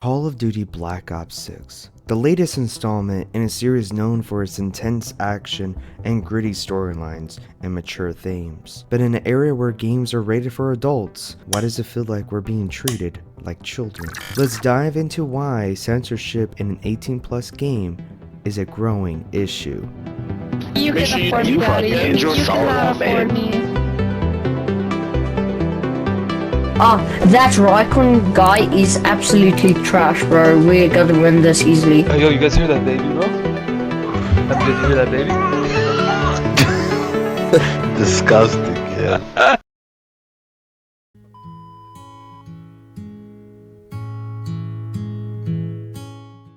Call of Duty Black Ops 6, the latest installment in a series known for its intense action and gritty storylines and mature themes. But in an area where games are rated for adults, why does it feel like we're being treated like children? Let's dive into why censorship in an 18+ game is a growing issue. You can afford me, Daddy. You cannot afford me. That Raikkonen guy is absolutely trash, bro. We're gonna win this easily. Oh, yo, you guys hear that baby, bro? Did you hear that baby? Disgusting, yeah.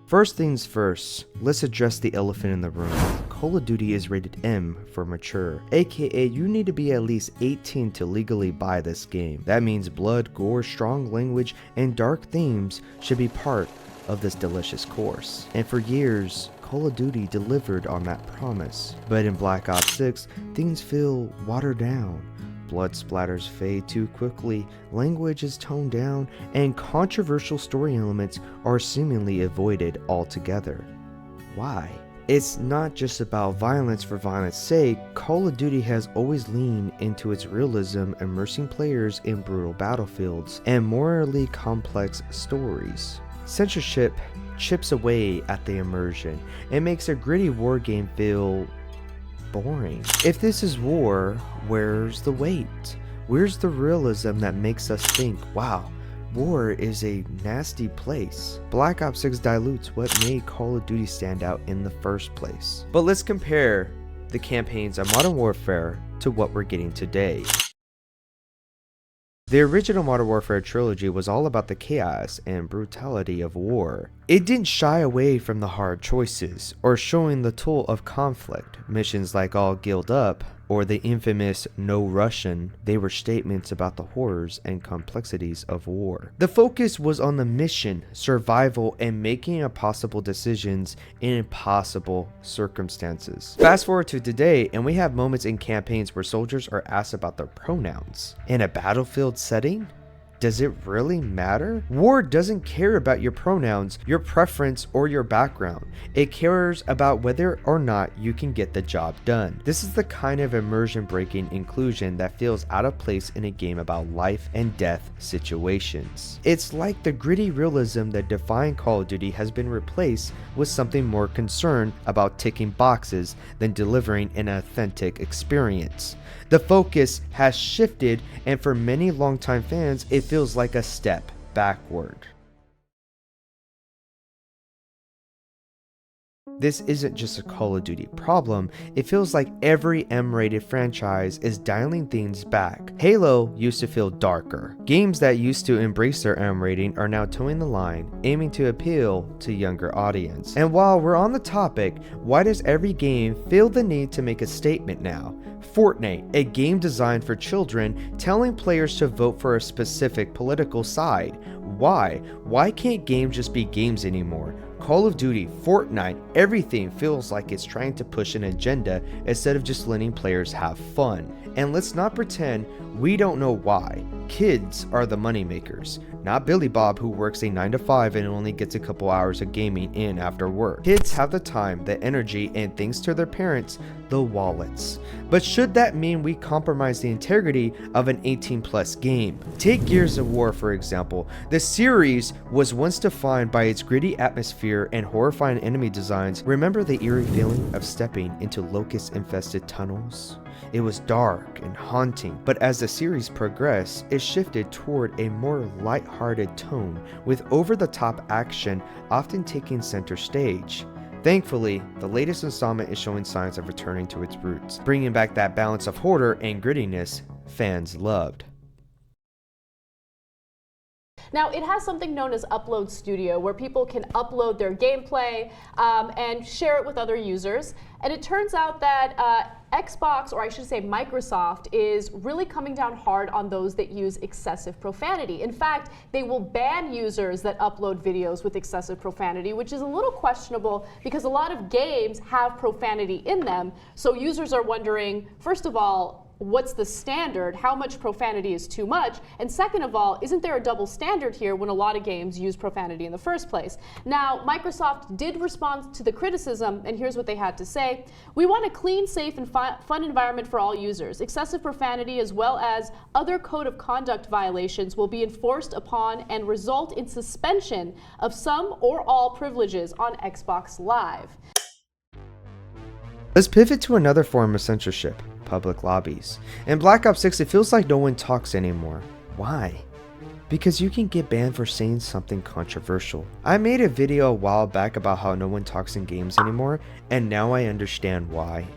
First things first, let's address the elephant in the room. Call of Duty is rated M for mature, aka you need to be at least 18 to legally buy this game. That means blood, gore, strong language, and dark themes should be part of this delicious course. And for years, Call of Duty delivered on that promise. But in Black Ops 6, things feel watered down. Blood splatters fade too quickly, language is toned down, and controversial story elements are seemingly avoided altogether. Why? It's not just about violence for violence sake. Call of Duty has always leaned into its realism, immersing players in brutal battlefields and morally complex stories. Censorship chips away at the immersion and makes a gritty war game feel boring. If this is war, where's the weight? Where's the realism that makes us think, wow, war is a nasty place? Black Ops 6 dilutes what made Call of Duty stand out in the first place. But let's compare the campaigns of Modern Warfare to what we're getting today. The original Modern Warfare trilogy was all about the chaos and brutality of war. It didn't shy away from the hard choices or showing the toll of conflict. Missions like All Guild Up or the infamous No Russian, they were statements about the horrors and complexities of war. The focus was on the mission, survival, and making impossible decisions in impossible circumstances. Fast forward to today, and we have moments in campaigns where soldiers are asked about their pronouns. In a battlefield setting, does it really matter? War doesn't care about your pronouns, your preference, or your background. It cares about whether or not you can get the job done. This is the kind of immersion-breaking inclusion that feels out of place in a game about life and death situations. It's like the gritty realism that defined Call of Duty has been replaced with something more concerned about ticking boxes than delivering an authentic experience. The focus has shifted, and for many longtime fans, it feels like a step backward. This isn't just a Call of Duty problem, it feels like every M-rated franchise is dialing things back. Halo used to feel darker. Games that used to embrace their M rating are now towing the line, aiming to appeal to younger audience. And while we're on the topic, why does every game feel the need to make a statement now? Fortnite, a game designed for children, telling players to vote for a specific political side. Why? Why can't games just be games anymore? Call of Duty, Fortnite, everything feels like it's trying to push an agenda instead of just letting players have fun. And let's not pretend we don't know why. Kids are the moneymakers, not Billy Bob who works a 9 to 5 and only gets a couple hours of gaming in after work. Kids have the time, the energy, and thanks to their parents, the wallets. But should that mean we compromise the integrity of an 18+ game? Take Gears of War for example. The series was once defined by its gritty atmosphere and horrifying enemy designs. Remember the eerie feeling of stepping into locust-infested tunnels? It was dark and haunting, but as the series progressed, it shifted toward a more light-hearted tone, with over-the-top action often taking center stage. Thankfully, the latest installment is showing signs of returning to its roots, bringing back that balance of horror and grittiness fans loved. Now, it has something known as Upload Studio, where people can upload their gameplay and share it with other users. And it turns out that Xbox, or I should say Microsoft, is really coming down hard on those that use excessive profanity. In fact, they will ban users that upload videos with excessive profanity, which is a little questionable because a lot of games have profanity in them. So users are wondering, first of all, what's the standard? How much profanity is too much? And second of all, isn't there a double standard here when a lot of games use profanity in the first place? Now, Microsoft did respond to the criticism, and here's what they had to say. We want a clean, safe, and fun environment for all users. Excessive profanity as well as other code of conduct violations will be enforced upon and result in suspension of some or all privileges on Xbox Live. Let's pivot to another form of censorship, public lobbies. In Black Ops 6, it feels like no one talks anymore. Why? Because you can get banned for saying something controversial. I made a video a while back about how no one talks in games anymore, and now I understand why.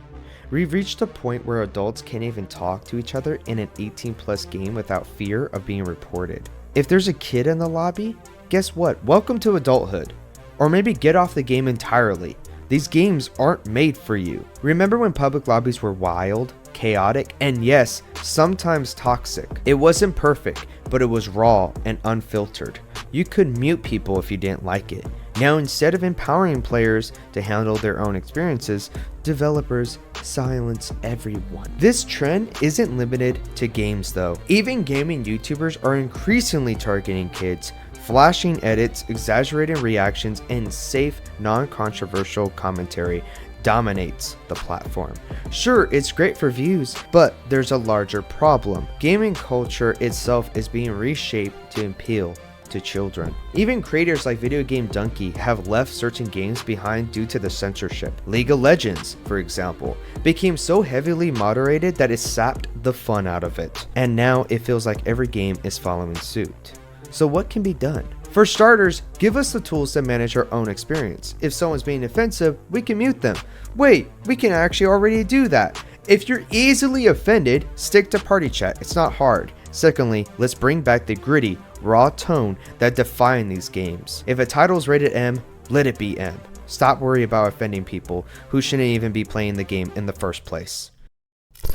We've reached a point where adults can't even talk to each other in an 18+ game without fear of being reported. If there's a kid in the lobby, guess what? Welcome to adulthood. Or maybe get off the game entirely. These games aren't made for you. Remember when public lobbies were wild, chaotic, and yes, sometimes toxic? It wasn't perfect, but it was raw and unfiltered. You could mute people if you didn't like it. Now, instead of empowering players to handle their own experiences, developers silence everyone. This trend isn't limited to games though. Even gaming YouTubers are increasingly targeting kids. Flashing edits, exaggerated reactions, and safe, non-controversial commentary dominates the platform. Sure, it's great for views, but there's a larger problem. Gaming culture itself is being reshaped to appeal to children. Even creators like Video Game Donkey have left certain games behind due to the censorship. League of Legends, for example, became so heavily moderated that it sapped the fun out of it. And now it feels like every game is following suit. So what can be done? For starters, give us the tools to manage our own experience. If someone's being offensive, we can mute them. Wait, we can actually already do that. If you're easily offended, stick to party chat. It's not hard. Secondly, let's bring back the gritty, raw tone that defined these games. If a title's rated M, let it be M. Stop worrying about offending people who shouldn't even be playing the game in the first place.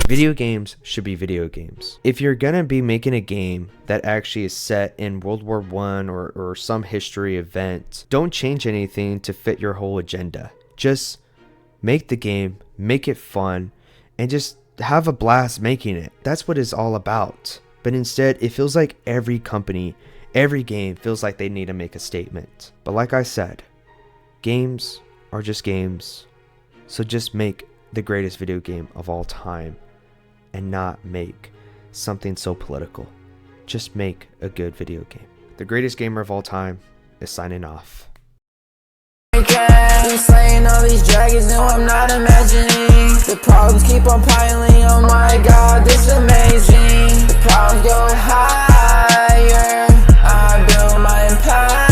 Video games should be video games. If you're gonna be making a game that actually is set in World War I or some history event, don't change anything to fit your whole agenda. Just make the game, make it fun, and just have a blast making it. That's what it's all about. But instead, it feels like every company, every game feels like they need to make a statement. But like I said, games are just games. So just make the greatest video game of all time and not make something so political. Just make a good video game. The greatest gamer of all time is signing off. I'm slaying all these dragons, no I'm not imagining. The problems keep on piling, oh my god, this is amazing. The problems go higher, I build my empire.